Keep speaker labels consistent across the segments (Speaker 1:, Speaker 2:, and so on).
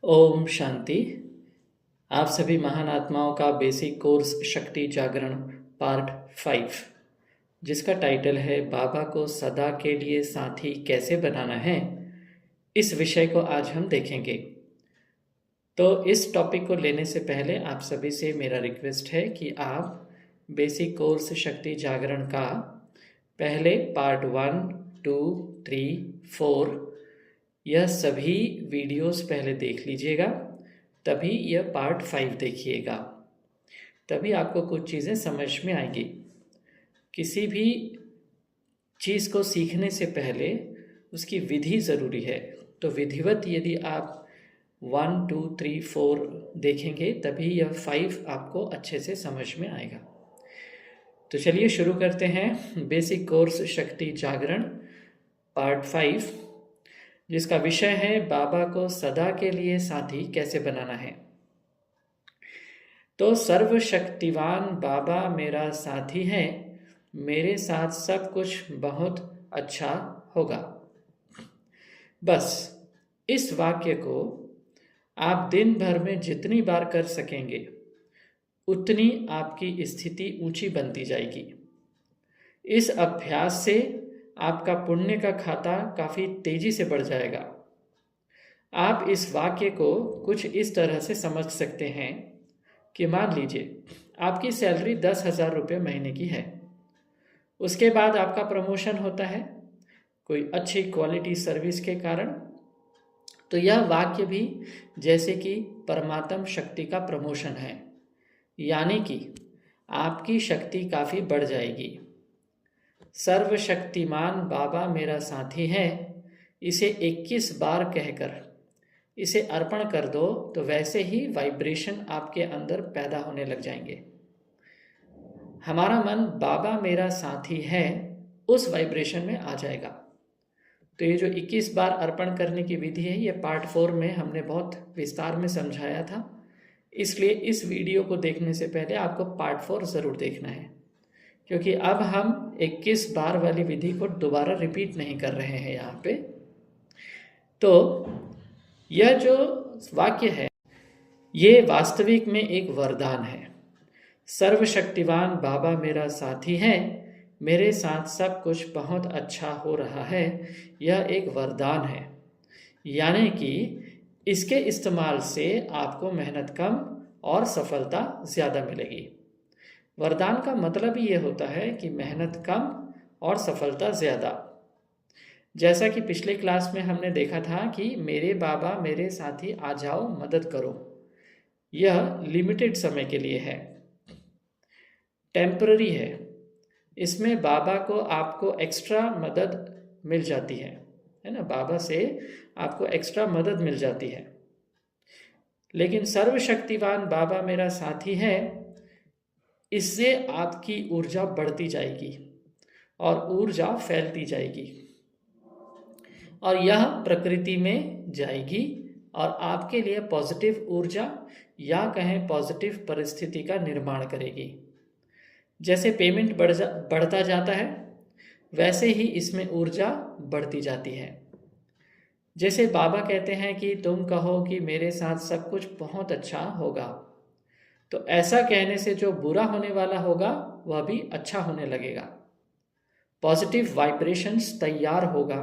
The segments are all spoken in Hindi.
Speaker 1: ओम शांति। आप सभी महान आत्माओं का बेसिक कोर्स शक्ति जागरण पार्ट 5, जिसका टाइटल है बाबा को सदा के लिए साथी कैसे बनाना है, इस विषय को आज हम देखेंगे। तो इस टॉपिक को लेने से पहले आप सभी से मेरा रिक्वेस्ट है कि आप बेसिक कोर्स शक्ति जागरण का पहले पार्ट 1, 2, 3, 4 यह सभी वीडियोस पहले देख लीजिएगा, तभी यह पार्ट 5 देखिएगा। तभी आपको कुछ चीज़ें समझ में आएंगी। किसी भी चीज़ को सीखने से पहले उसकी विधि ज़रूरी है। तो विधिवत यदि आप 1, 2, 3, 4 देखेंगे तभी यह 5 आपको अच्छे से समझ में आएगा। तो चलिए शुरू करते हैं बेसिक कोर्स शक्ति जागरण पार्ट 5, जिसका विषय है बाबा को सदा के लिए साथी कैसे बनाना है। तो सर्वशक्तिवान बाबा मेरा साथी है, मेरे साथ सब कुछ बहुत अच्छा होगा। बस इस वाक्य को आप दिन भर में जितनी बार कर सकेंगे उतनी आपकी स्थिति ऊंची बनती जाएगी। इस अभ्यास से आपका पुण्य का खाता काफ़ी तेजी से बढ़ जाएगा। आप इस वाक्य को कुछ इस तरह से समझ सकते हैं कि मान लीजिए आपकी सैलरी 10,000 रुपये महीने की है। उसके बाद आपका प्रमोशन होता है कोई अच्छी क्वालिटी सर्विस के कारण। तो यह वाक्य भी जैसे कि परमात्म शक्ति का प्रमोशन है, यानी कि आपकी शक्ति काफ़ी बढ़ जाएगी। सर्वशक्तिमान बाबा मेरा साथी है, इसे 21 बार कहकर इसे अर्पण कर दो तो वैसे ही वाइब्रेशन आपके अंदर पैदा होने लग जाएंगे। हमारा मन बाबा मेरा साथी है उस वाइब्रेशन में आ जाएगा। तो ये जो 21 बार अर्पण करने की विधि है, ये पार्ट 4 में हमने बहुत विस्तार में समझाया था। इसलिए इस वीडियो को देखने से पहले आपको पार्ट 4 ज़रूर देखना है, क्योंकि अब हम 21 बार वाली विधि को दोबारा रिपीट नहीं कर रहे हैं यहाँ पे। तो यह जो वाक्य है ये वास्तविक में एक वरदान है। सर्वशक्तिवान बाबा मेरा साथी है, मेरे साथ सब कुछ बहुत अच्छा हो रहा है, यह एक वरदान है। यानी कि इसके इस्तेमाल से आपको मेहनत कम और सफलता ज़्यादा मिलेगी। वरदान का मतलब ही ये होता है कि मेहनत कम और सफलता ज़्यादा। जैसा कि पिछले क्लास में हमने देखा था कि मेरे बाबा मेरे साथी आ जाओ मदद करो, यह लिमिटेड समय के लिए है, टेम्पररी है। इसमें बाबा को आपको एक्स्ट्रा मदद मिल जाती है ना, बाबा से आपको एक्स्ट्रा मदद मिल जाती है। लेकिन सर्वशक्तिवान बाबा मेरा साथी है, इससे आपकी ऊर्जा बढ़ती जाएगी और ऊर्जा फैलती जाएगी और यह प्रकृति में जाएगी और आपके लिए पॉजिटिव ऊर्जा या कहें पॉजिटिव परिस्थिति का निर्माण करेगी। जैसे पेमेंट बढ़ता जाता है वैसे ही इसमें ऊर्जा बढ़ती जाती है। जैसे बाबा कहते हैं कि तुम कहो कि मेरे साथ सब कुछ बहुत अच्छा होगा, तो ऐसा कहने से जो बुरा होने वाला होगा वह भी अच्छा होने लगेगा। पॉजिटिव वाइब्रेशंस तैयार होगा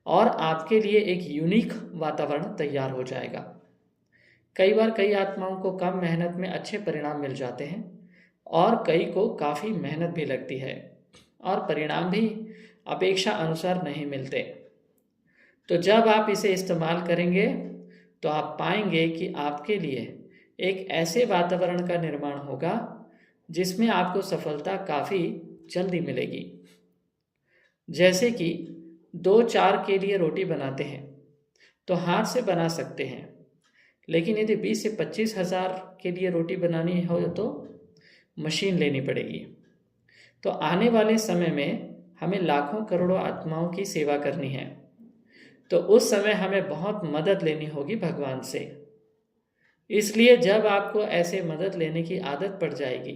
Speaker 1: और आपके लिए एक यूनिक वातावरण तैयार हो जाएगा। कई बार कई आत्माओं को कम मेहनत में अच्छे परिणाम मिल जाते हैं और कई को काफ़ी मेहनत भी लगती है और परिणाम भी अपेक्षा अनुसार नहीं मिलते। तो जब आप इसे इस्तेमाल करेंगे तो आप पाएंगे कि आपके लिए एक ऐसे वातावरण का निर्माण होगा जिसमें आपको सफलता काफ़ी जल्दी मिलेगी। जैसे कि 2-4 के लिए रोटी बनाते हैं तो हाथ से बना सकते हैं, लेकिन यदि 20 से 25 हज़ार के लिए रोटी बनानी हो तो मशीन लेनी पड़ेगी। तो आने वाले समय में हमें लाखों करोड़ों आत्माओं की सेवा करनी है, तो उस समय हमें बहुत मदद लेनी होगी भगवान से। इसलिए जब आपको ऐसे मदद लेने की आदत पड़ जाएगी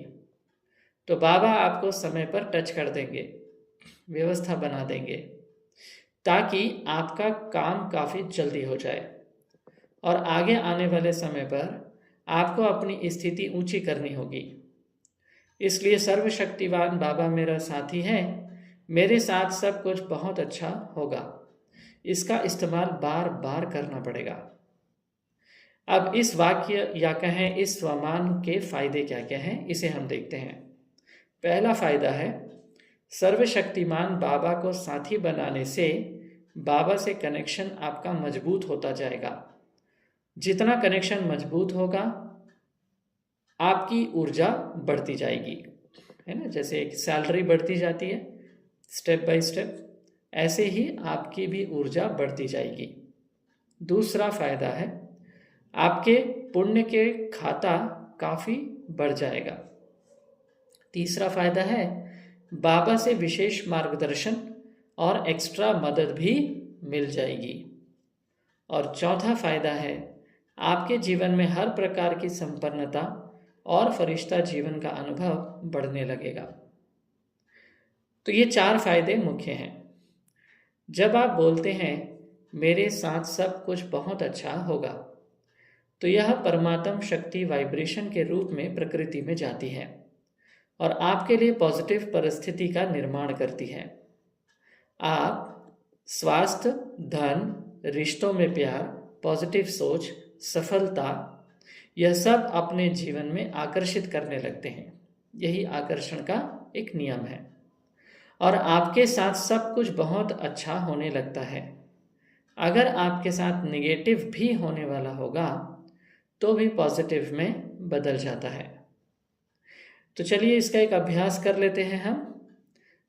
Speaker 1: तो बाबा आपको समय पर टच कर देंगे, व्यवस्था बना देंगे ताकि आपका काम काफ़ी जल्दी हो जाए और आगे आने वाले समय पर आपको अपनी स्थिति ऊंची करनी होगी। इसलिए सर्वशक्तिवान बाबा मेरा साथी है, मेरे साथ सब कुछ बहुत अच्छा होगा। इसका इस्तेमाल बार बार करना पड़ेगा। अब इस वाक्य या कहें इस स्वमान के फायदे क्या क्या हैं, इसे हम देखते हैं। पहला फायदा है, सर्वशक्तिमान बाबा को साथी बनाने से बाबा से कनेक्शन आपका मजबूत होता जाएगा। जितना कनेक्शन मजबूत होगा, आपकी ऊर्जा बढ़ती जाएगी, है ना। जैसे एक सैलरी बढ़ती जाती है स्टेप बाय स्टेप, ऐसे ही आपकी भी ऊर्जा बढ़ती जाएगी। दूसरा फायदा है, आपके पुण्य के खाता काफी बढ़ जाएगा। तीसरा फायदा है, बाबा से विशेष मार्गदर्शन और एक्स्ट्रा मदद भी मिल जाएगी। और चौथा फायदा है, आपके जीवन में हर प्रकार की संपन्नता और फरिश्ता जीवन का अनुभव बढ़ने लगेगा। तो ये 4 फायदे मुख्य हैं। जब आप बोलते हैं मेरे साथ सब कुछ बहुत अच्छा होगा, तो यह परमात्म शक्ति वाइब्रेशन के रूप में प्रकृति में जाती है और आपके लिए पॉजिटिव परिस्थिति का निर्माण करती है। आप स्वास्थ्य, धन, रिश्तों में प्यार, पॉजिटिव सोच, सफलता, यह सब अपने जीवन में आकर्षित करने लगते हैं। यही आकर्षण का एक नियम है। और आपके साथ सब कुछ बहुत अच्छा होने लगता है। अगर आपके साथ नेगेटिव भी होने वाला होगा तो भी पॉजिटिव में बदल जाता है। तो चलिए इसका एक अभ्यास कर लेते हैं हम।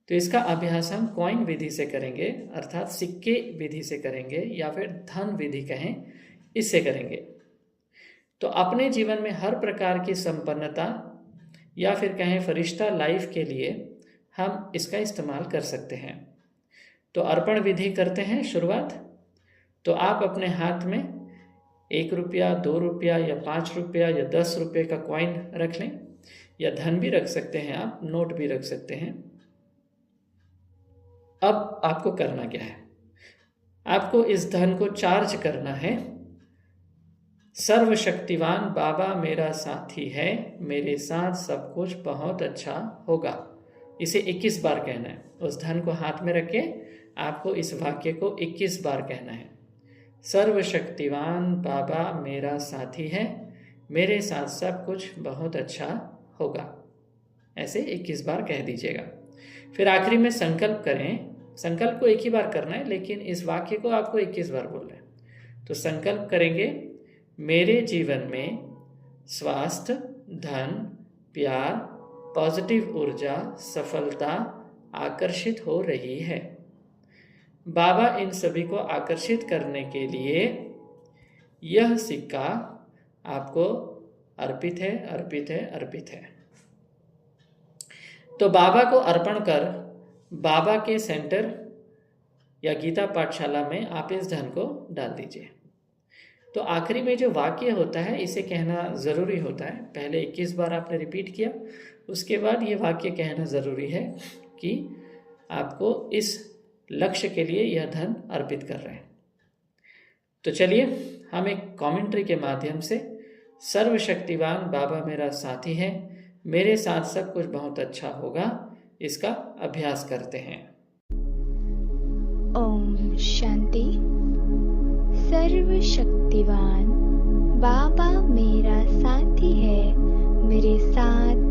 Speaker 1: तो इसका अभ्यास हम कॉइन विधि से करेंगे, अर्थात सिक्के विधि से करेंगे, या फिर धन विधि कहें, इससे करेंगे। तो अपने जीवन में हर प्रकार की संपन्नता या फिर कहें फरिश्ता लाइफ के लिए हम इसका इस्तेमाल कर सकते हैं। तो अर्पण विधि करते हैं शुरुआत। तो आप अपने हाथ में 1 रुपया, 2 रुपया या 5 रुपया या 10 रुपये का कॉइन रख लें, या धन भी रख सकते हैं, आप नोट भी रख सकते हैं। अब आपको करना क्या है, आपको इस धन को चार्ज करना है। सर्वशक्तिवान बाबा मेरा साथी है, मेरे साथ सब कुछ बहुत अच्छा होगा। इसे 21 बार कहना है। उस धन को हाथ में रख के आपको इस वाक्य को 21 बार कहना है। सर्वशक्तिवान बाबा मेरा साथी है, मेरे साथ सब कुछ बहुत अच्छा होगा। ऐसे 21 बार कह दीजिएगा। फिर आखिरी में संकल्प करें। संकल्प को एक ही बार करना है, लेकिन इस वाक्य को आपको 21 बार बोलना है। तो संकल्प करेंगे, मेरे जीवन में स्वास्थ्य, धन, प्यार, पॉजिटिव ऊर्जा, सफलता आकर्षित हो रही है। बाबा इन सभी को आकर्षित करने के लिए यह सिक्का आपको अर्पित है, अर्पित है, अर्पित है। तो बाबा को अर्पण कर बाबा के सेंटर या गीता पाठशाला में आप इस धन को डाल दीजिए। तो आखिरी में जो वाक्य होता है इसे कहना ज़रूरी होता है। पहले 21 बार आपने रिपीट किया, उसके बाद ये वाक्य कहना ज़रूरी है कि आपको इस लक्ष्य के लिए यह धन अर्पित कर रहे हैं। तो चलिए हम एक कमेंट्री के माध्यम से सर्वशक्तिवान बाबा मेरा साथी है, मेरे साथ सब कुछ बहुत अच्छा होगा, इसका अभ्यास करते हैं।
Speaker 2: ओम शांति। सर्वशक्तिवान बाबा मेरा साथी है, मेरे साथ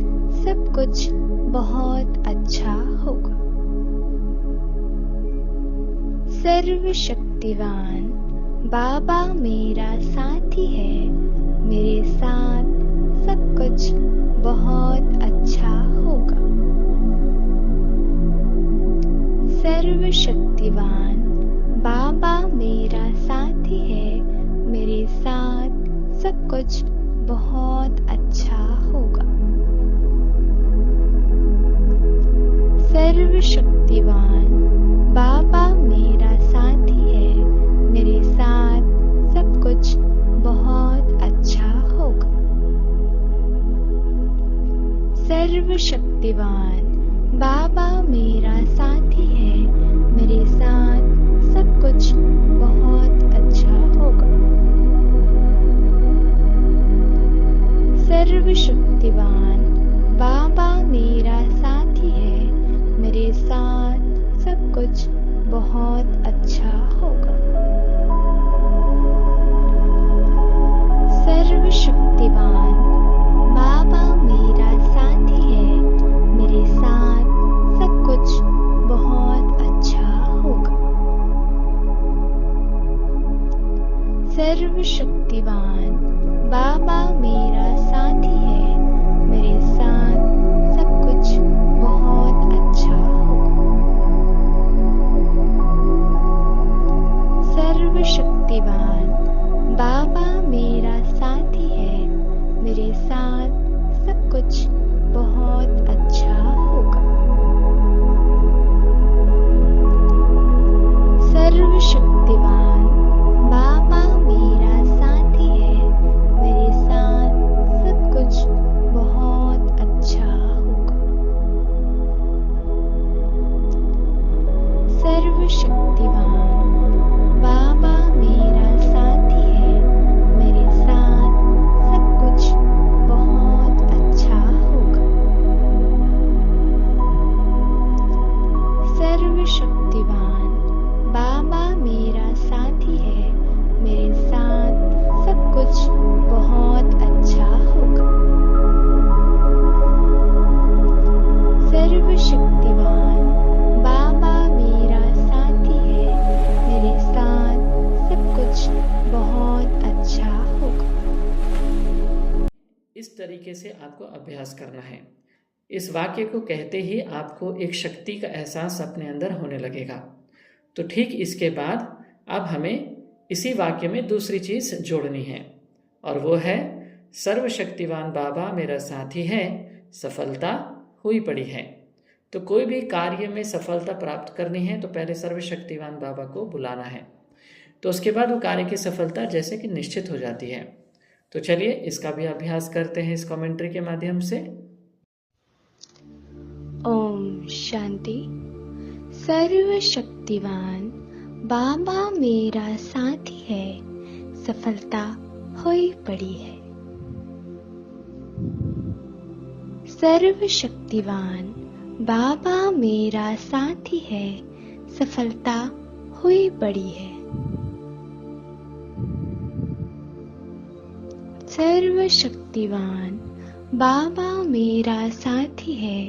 Speaker 2: सब कुछ बहुत अच्छा होगा। सर्वशक्तिवान बाबा मेरा साथी है, मेरे साथ सब कुछ बहुत अच्छा होगा। सर्वशक्तिवान बाबा मेरा साथी है, मेरे साथ सब कुछ बहुत अच्छा होगा। सर्वशक्तिवान बाबा मेरा साथी है, मेरे साथ सब कुछ बहुत अच्छा होगा। सर्वशक्तिवान बाबा मेरा साथी है, मेरे साथ सब कुछ बहुत अच्छा होगा। सर्वशक्तिवान बाबा मेरा साथी है, मेरे साथ सब कुछ बहुत अच्छा होगा। सर्वशक्तिवान बाबा मेरा साथी है, मेरे साथ सब कुछ बहुत अच्छा होगा। सर्वशक्तिवान बाबा मेरा साथी है, मेरे साथ सब कुछ बहुत अच्छा होगा। सर्वशक्तिवान बाबा मेरा साथी है, मेरे साथ सब कुछ बहुत अच्छा होगा। सर्वशक्तिवान बाबा मेरा साथी है, मेरे साथ सब कुछ बहुत अच्छा होगा। सर्वशक्तिवान बाबा मेरा साथी है, मेरे साथ सब कुछ बहुत अच्छा होगा। सर्वशक्तिवान बाबा मेरा साथी है, मेरे साथ सब कुछ बहुत अच्छा होगा। सर्वशक्तिवान बाबा मेरा साथी है, मेरे साथ सब कुछ बहुत अच्छा होगा।
Speaker 1: इस तरीके से आपको अभ्यास करना है। इस वाक्य को कहते ही आपको एक शक्ति का एहसास अपने अंदर होने लगेगा। तो ठीक इसके बाद अब हमें इसी वाक्य में दूसरी चीज जोड़नी है, और वो है सर्वशक्तिवान बाबा मेरा साथी है, सफलता हुई पड़ी है। तो कोई भी कार्य में सफलता प्राप्त करनी है तो पहले सर्वशक्तिवान बाबा को बुलाना है, तो उसके बाद वो कार्य की सफलता जैसे कि निश्चित हो जाती है। तो चलिए इसका भी अभ्यास करते हैं इस कमेंट्री के माध्यम से।
Speaker 2: ओम शांति। सर्वशक्तिवान बाबा मेरा साथी है, सफलता हुई पड़ी है। सर्वशक्तिवान बाबा मेरा साथी है, सफलता हुई पड़ी है। सर्वशक्तिवान बाबा मेरा साथी है,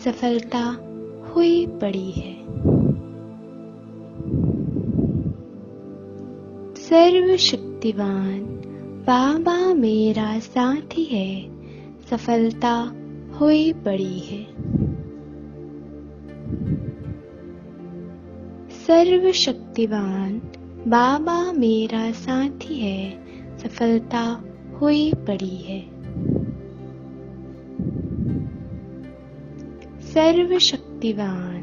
Speaker 2: सफलता हुई पड़ी है। सर्वशक्तिवान बाबा मेरा साथी है, सफलता हुई पड़ी है। सर्वशक्तिवान बाबा मेरा साथी है, सफलता हुई पड़ी है। सर्वशक्तिवान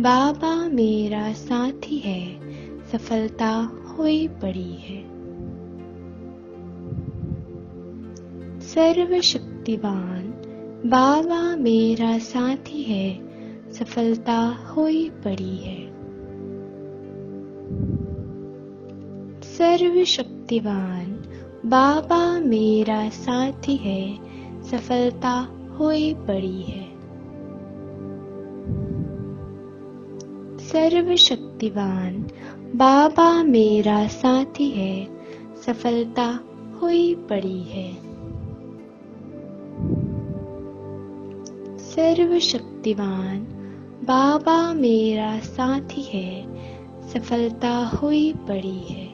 Speaker 2: बाबा मेरा साथी है, सफलता हुई पड़ी है। सर्वशक्तिवान बाबा मेरा साथी है, सफलता हुई पड़ी है। सर्वशक्तिवान बाबा मेरा साथी है, सफलता हुई पड़ी है। सर्वशक्तिवान बाबा मेरा साथी है, सफलता हुई पड़ी है। सर्वशक्तिवान बाबा मेरा साथी है, सफलता हुई पड़ी है।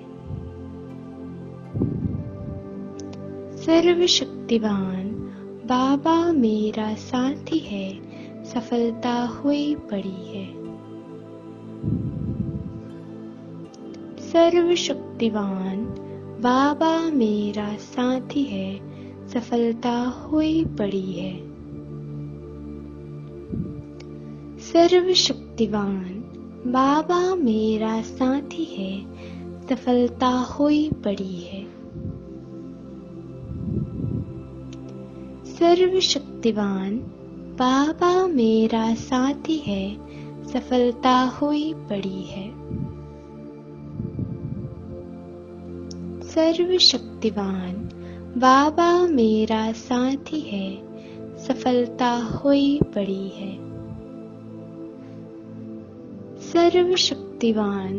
Speaker 2: सर्वशक्तिवान बाबा मेरा साथी है, सफलता हुई पड़ी है। सर्वशक्तिवान बाबा मेरा साथी है, सफलता हुई पड़ी है। सर्वशक्तिवान बाबा मेरा साथी है, सफलता हुई पड़ी है। सर्वशक्तिवान बाबा मेरा साथी है, सफलता हुई पड़ी है। सर्वशक्तिवान बाबा मेरा साथी है, सफलता हुई बड़ी है। सर्वशक्तिवान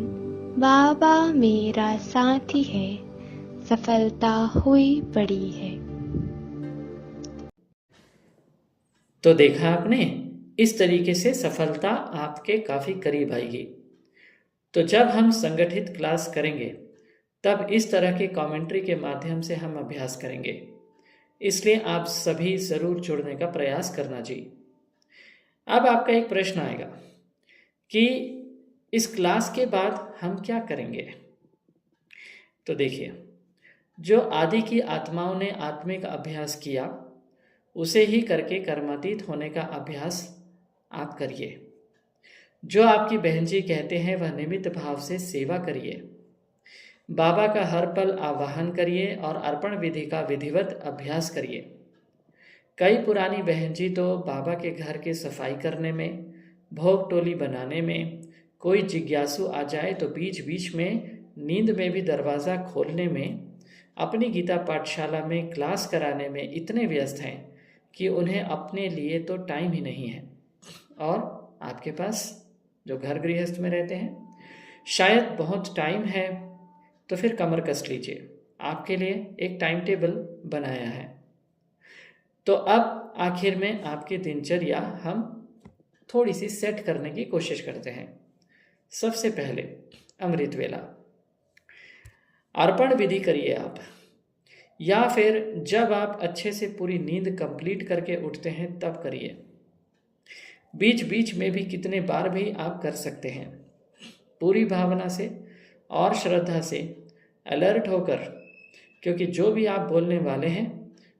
Speaker 2: बाबा मेरा साथी है, सफलता हुई बड़ी है।
Speaker 1: तो देखा आपने, इस तरीके से सफलता आपके काफ़ी करीब आएगी। तो जब हम संगठित क्लास करेंगे तब इस तरह के कमेंट्री के माध्यम से हम अभ्यास करेंगे, इसलिए आप सभी ज़रूर जुड़ने का प्रयास करना जी। अब आपका एक प्रश्न आएगा कि इस क्लास के बाद हम क्या करेंगे। तो देखिए, जो आदि की आत्माओं ने आत्मिक अभ्यास किया उसे ही करके कर्मातीत होने का अभ्यास आप करिए। जो आपकी बहन जी कहते हैं वह निमित्त भाव से सेवा करिए। बाबा का हर पल आवाहन करिए और अर्पण विधि का विधिवत अभ्यास करिए। कई पुरानी बहन जी तो बाबा के घर की सफाई करने में, भोग टोली बनाने में, कोई जिज्ञासु आ जाए तो बीच बीच में नींद में भी दरवाज़ा खोलने में, अपनी गीता पाठशाला में क्लास कराने में इतने व्यस्त हैं कि उन्हें अपने लिए तो टाइम ही नहीं है। और आपके पास जो घर गृहस्थ में रहते हैं शायद बहुत टाइम है, तो फिर कमर कस लीजिए, आपके लिए एक टाइम टेबल बनाया है। तो अब आखिर में आपकी दिनचर्या हम थोड़ी सी सेट करने की कोशिश करते हैं। सबसे पहले अमृत वेला, अर्पण विधि करिए आप, या फिर जब आप अच्छे से पूरी नींद कंप्लीट करके उठते हैं तब करिए। बीच बीच में भी कितने बार भी आप कर सकते हैं। पूरी भावना से और श्रद्धा से अलर्ट होकर, क्योंकि जो भी आप बोलने वाले हैं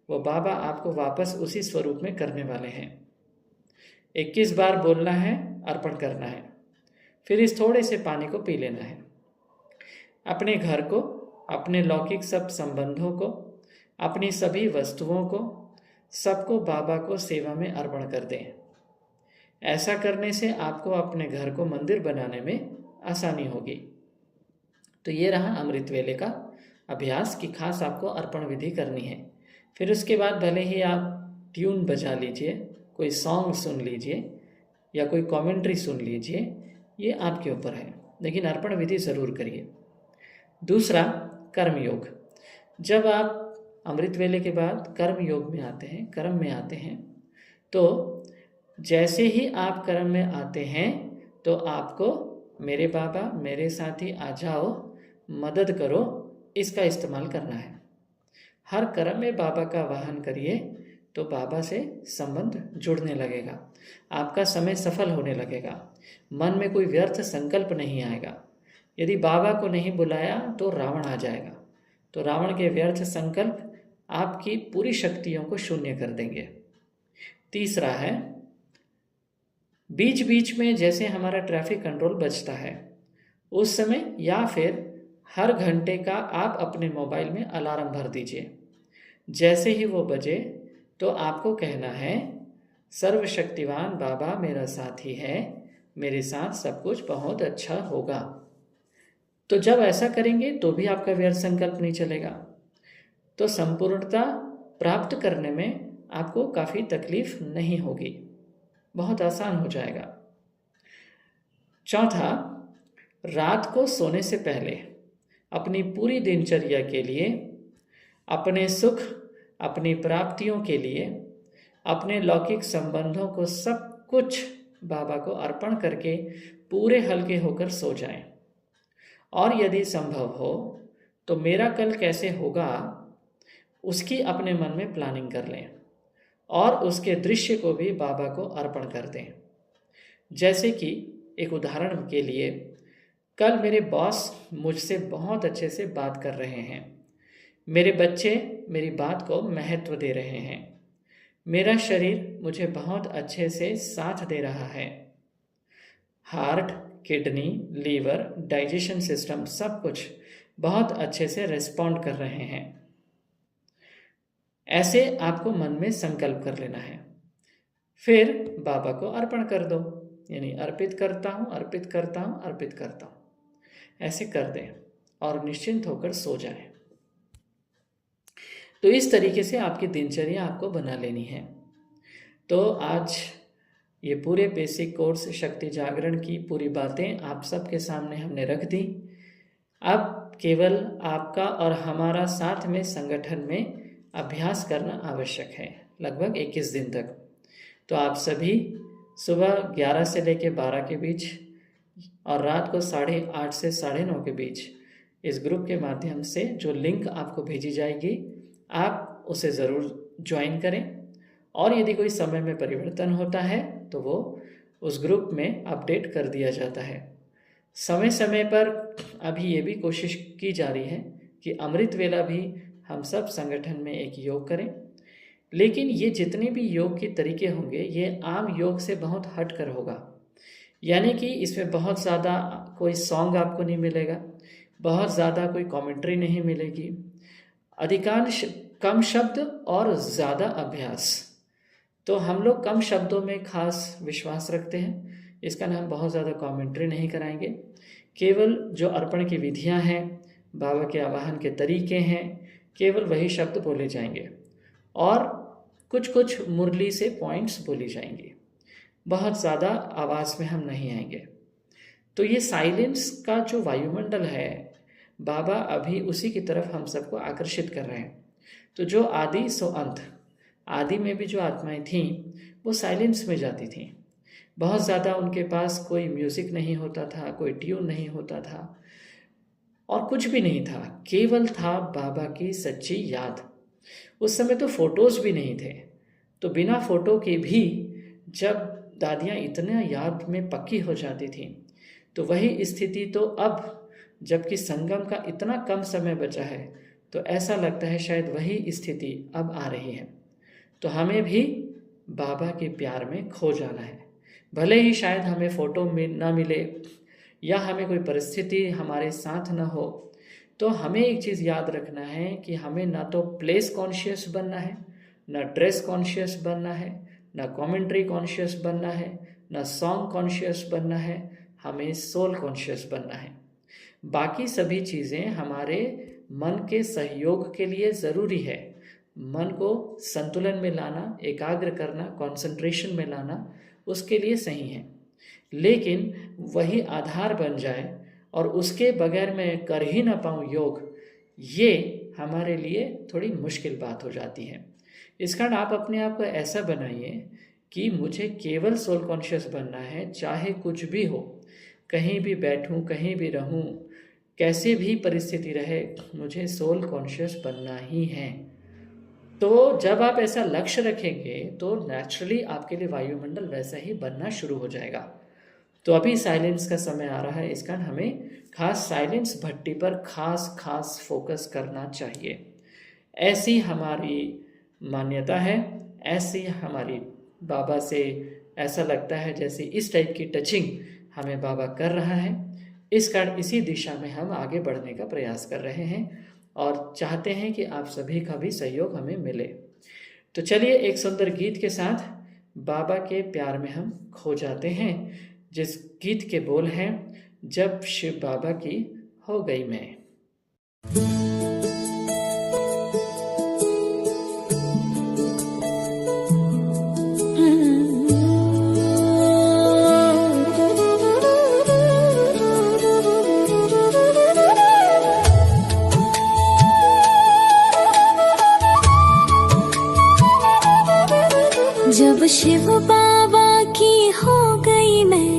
Speaker 1: वो बाबा आपको वापस उसी स्वरूप में करने वाले हैं। 21 बार बोलना है, अर्पण करना है, फिर इस थोड़े से पानी को पी लेना है। अपने घर को, अपने लौकिक सब संबंधों को, अपनी सभी वस्तुओं को, सबको बाबा को सेवा में अर्पण कर दें। ऐसा करने से आपको अपने घर को मंदिर बनाने में आसानी होगी। तो ये रहा अमृत वेले का अभ्यास कि खास आपको अर्पण विधि करनी है। फिर उसके बाद भले ही आप ट्यून बजा लीजिए, कोई सॉन्ग सुन लीजिए या कोई कमेंट्री सुन लीजिए, ये आपके ऊपर है, लेकिन अर्पण विधि ज़रूर करिए। दूसरा, कर्मयोग। जब आप अमृत वेले के बाद कर्म योग में आते हैं, कर्म में आते हैं, तो जैसे ही आप कर्म में आते हैं तो आपको मेरे बाबा, मेरे साथी आ जाओ, मदद करो, इसका इस्तेमाल करना है। हर कर्म में बाबा का आवाहन करिए तो बाबा से संबंध जुड़ने लगेगा, आपका समय सफल होने लगेगा, मन में कोई व्यर्थ संकल्प नहीं आएगा। यदि बाबा को नहीं बुलाया तो रावण आ जाएगा, तो रावण के व्यर्थ संकल्प आपकी पूरी शक्तियों को शून्य कर देंगे। तीसरा है, बीच बीच में जैसे हमारा ट्रैफिक कंट्रोल बजता है उस समय या फिर हर घंटे का आप अपने मोबाइल में अलार्म भर दीजिए। जैसे ही वो बजे तो आपको कहना है, सर्वशक्तिवान बाबा मेरा साथी है, मेरे साथ सब कुछ बहुत अच्छा होगा। तो जब ऐसा करेंगे तो भी आपका व्यर्थ संकल्प नहीं चलेगा, तो संपूर्णता प्राप्त करने में आपको काफ़ी तकलीफ नहीं होगी, बहुत आसान हो जाएगा। चौथा, रात को सोने से पहले अपनी पूरी दिनचर्या के लिए, अपने सुख, अपनी प्राप्तियों के लिए, अपने लौकिक संबंधों को सब कुछ बाबा को अर्पण करके पूरे हल्के होकर सो जाएं। और यदि संभव हो तो मेरा कल कैसे होगा उसकी अपने मन में प्लानिंग कर लें और उसके दृश्य को भी बाबा को अर्पण कर दें। जैसे कि एक उदाहरण के लिए, कल मेरे बॉस मुझसे बहुत अच्छे से बात कर रहे हैं, मेरे बच्चे मेरी बात को महत्व दे रहे हैं, मेरा शरीर मुझे बहुत अच्छे से साथ दे रहा है, heart, kidney, liver, digestion system सब कुछ बहुत अच्छे से रिस्पॉन्ड कर रहे हैं। ऐसे आपको मन में संकल्प कर लेना है, फिर बाबा को अर्पण कर दो, यानी अर्पित करता हूँ, अर्पित करता हूँ, अर्पित करता हूँ, ऐसे कर दें और निश्चिंत होकर सो जाएं। तो इस तरीके से आपकी दिनचर्या आपको बना लेनी है। तो आज ये पूरे बेसिक कोर्स शक्ति जागरण की पूरी बातें आप सबके सामने हमने रख दी। अब केवल आपका और हमारा साथ में संगठन में अभ्यास करना आवश्यक है, लगभग 21 दिन तक। तो आप सभी सुबह 11 से लेकर 12 के बीच और रात को 8:30 से 9:30 के बीच इस ग्रुप के माध्यम से जो लिंक आपको भेजी जाएगी आप उसे ज़रूर ज्वाइन करें। और यदि कोई समय में परिवर्तन होता है तो वो उस ग्रुप में अपडेट कर दिया जाता है। समय समय पर अभी ये भी कोशिश की जा रही है कि अमृत वेला भी हम सब संगठन में एक योग करें, लेकिन ये जितने भी योग के तरीके होंगे ये आम योग से बहुत हट कर होगा। यानी कि इसमें बहुत ज़्यादा कोई सॉन्ग आपको नहीं मिलेगा, बहुत ज़्यादा कोई कमेंट्री नहीं मिलेगी, अधिकांश कम शब्द और ज़्यादा अभ्यास। तो हम लोग कम शब्दों में खास विश्वास रखते हैं, इसका नाम बहुत ज़्यादा कमेंट्री नहीं कराएंगे। केवल जो अर्पण की विधियां हैं, बाबा के आवाहन के तरीके हैं, केवल वही शब्द बोले जाएंगे और कुछ कुछ मुरली से पॉइंट्स बोली जाएंगी। बहुत ज़्यादा आवाज़ में हम नहीं आएंगे। तो ये साइलेंस का जो वायुमंडल है, बाबा अभी उसी की तरफ हम सबको आकर्षित कर रहे हैं। तो जो आदि सो अंत, आदि में भी जो आत्माएं थीं वो साइलेंस में जाती थीं। बहुत ज़्यादा उनके पास कोई म्यूज़िक नहीं होता था, कोई ट्यून नहीं होता था और कुछ भी नहीं था, केवल था बाबा की सच्ची याद। उस समय तो फोटोज़ भी नहीं थे, तो बिना फ़ोटो के भी जब दादियाँ इतना याद में पक्की हो जाती थीं, तो वही स्थिति तो अब जबकि संगम का इतना कम समय बचा है तो ऐसा लगता है शायद वही स्थिति अब आ रही है। तो हमें भी बाबा के प्यार में खो जाना है। भले ही शायद हमें फ़ोटो ना मिले या हमें कोई परिस्थिति हमारे साथ ना हो, तो हमें एक चीज़ याद रखना है कि हमें ना तो प्लेस कॉन्शियस बनना है, ना ड्रेस कॉन्शियस बनना है, ना कमेंट्री कॉन्शियस बनना है, ना सॉन्ग कॉन्शियस बनना है, हमें सोल कॉन्शियस बनना है। बाकी सभी चीज़ें हमारे मन के सहयोग के लिए ज़रूरी है। मन को संतुलन में लाना, एकाग्र करना, कंसंट्रेशन में लाना उसके लिए सही है, लेकिन वही आधार बन जाए और उसके बगैर मैं कर ही ना पाऊँ योग, ये हमारे लिए थोड़ी मुश्किल बात हो जाती है। इस कारण आप अपने आप को ऐसा बनाइए कि मुझे केवल सोल कॉन्शियस बनना है, चाहे कुछ भी हो, कहीं भी बैठूं, कहीं भी रहूं, कैसे भी परिस्थिति रहे, मुझे सोल कॉन्शियस बनना ही है। तो जब आप ऐसा लक्ष्य रखेंगे तो नेचुरली आपके लिए वायुमंडल वैसा ही बनना शुरू हो जाएगा। तो अभी साइलेंस का समय आ रहा है, इस कारण हमें खास साइलेंस भट्टी पर खास फोकस करना चाहिए। ऐसी हमारी मान्यता है, ऐसी हमारी बाबा से ऐसा लगता है जैसे इस टाइप की टचिंग हमें बाबा कर रहा है। इस कारण इसी दिशा में हम आगे बढ़ने का प्रयास कर रहे हैं और चाहते हैं कि आप सभी का भी सहयोग हमें मिले। तो चलिए एक सुंदर गीत के साथ बाबा के प्यार में हम खो जाते हैं, जिस गीत के बोल हैं, जब शिव बाबा की हो गई मैं।
Speaker 3: जब शिव बाबा की हो गई मैं,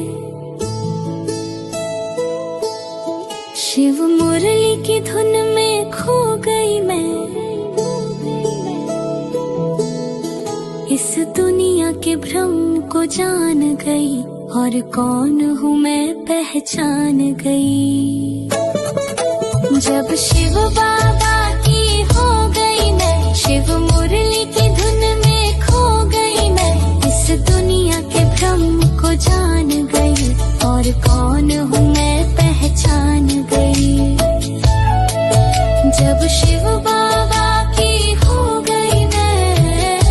Speaker 3: शिव मुरली की धुन में खो गई मैं, इस दुनिया के भ्रम को जान गई और कौन हूँ मैं पहचान गई। जब शिव बाबा की हो गई मैं, शिव मुरली की धुन में खो गई मैं, इस दुनिया के भ्रम को जान गई और कौन हूँ मैं पहचान गई। जब शिव बाबा की हो गई मैं,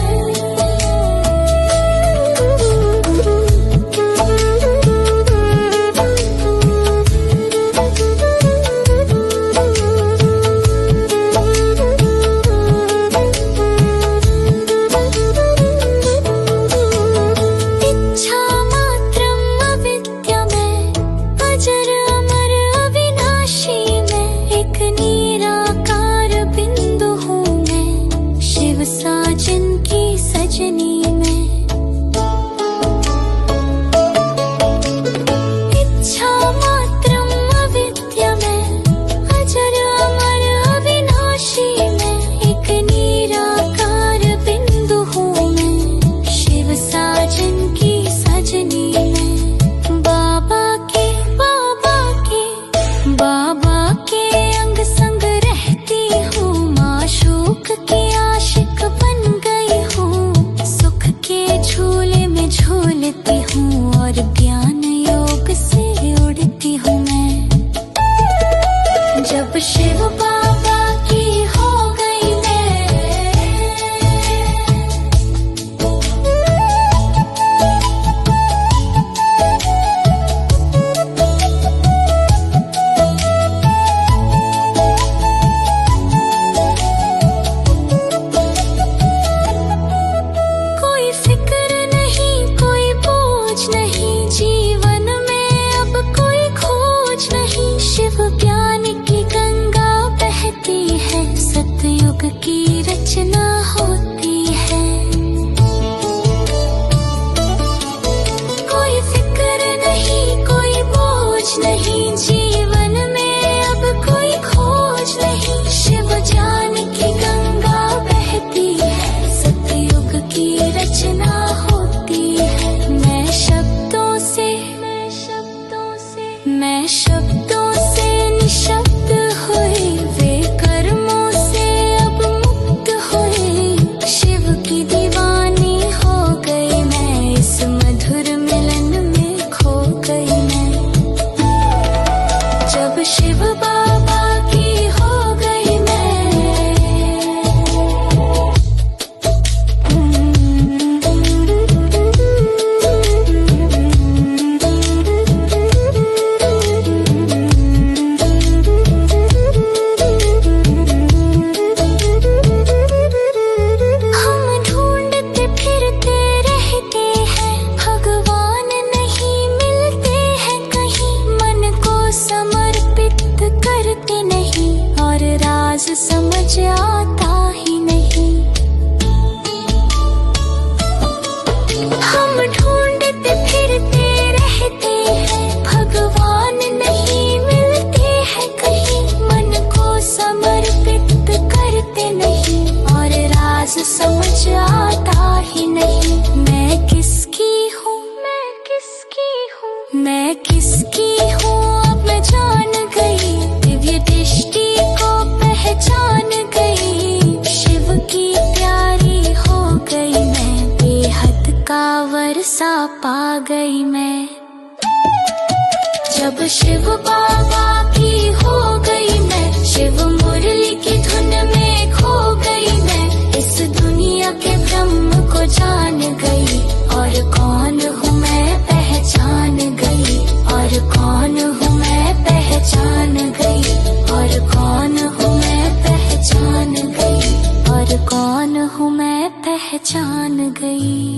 Speaker 3: रचना होती है। कोई फिक्र नहीं, कोई बोझ नहीं, जीवन में अब कोई खोज नहीं। शिव ज्ञान की गंगा बहती है, सतयुग की रचना होती है। मैं शब्दों से निशब्द हुई, वे कर्मों से अब मुक्त हुई। शिव की दीवानी हो गई मैं, इस मधुर मिलन में खो गई मैं। जब शिव बाबा की हो गई मैं। हम ढूंढते फिरते रहते हैं, भगवान नहीं मिलते हैं कहीं। मन को समर्पित करते नहीं, और राज समझ आता ही नहीं। हम ढूंढते फिरते रहते हैं, भगवान नहीं मिलते हैं कहीं। मन को समर्पित करते नहीं, और राज समझ आता ही नहीं। मैं किसकी हूँ, मैं किसकी हूँ अब मैं जान गई। दिव्य दृष्टि को पहचान गई, शिव की प्यारी हो गई मैं। बेहद का वर्षा पा गई मैं। जब शिव बाबा की हो गई मैं, शिव मुरली की धुन में खो गई मैं। इस दुनिया के ब्रह्म को जान गई, और कौन हूँ मैं पहचान गई। और कौन हूँ मैं पहचान गई। और कौन हूँ मैं पहचान गई। और कौन हूँ मैं पहचान गई।